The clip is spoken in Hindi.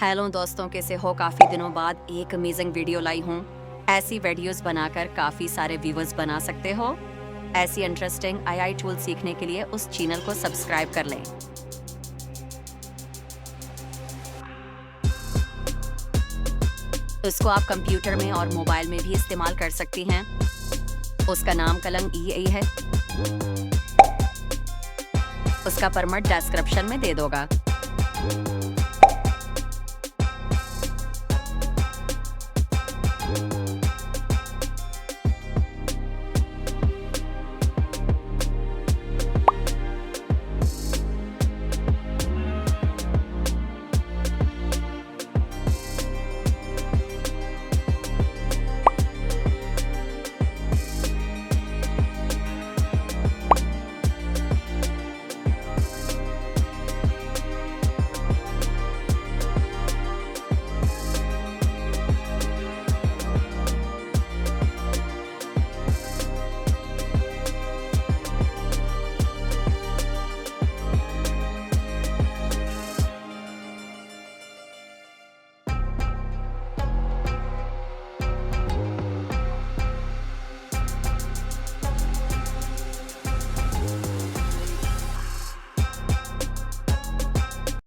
हेलो दोस्तों, कैसे हो? काफ़ी दिनों बाद एक अमेजिंग वीडियो लाई हूँ। ऐसी वीडियोस बनाकर काफ़ी सारे व्यूवर्स बना सकते हो। ऐसी इंटरेस्टिंग AI टूल सीखने के लिए उस चैनल को सब्सक्राइब कर लें। इसको आप कंप्यूटर में और मोबाइल में भी इस्तेमाल कर सकती हैं। उसका नाम कलंग EA है। उसका परमिट डिस्क्रिप्शन में दे दोगा।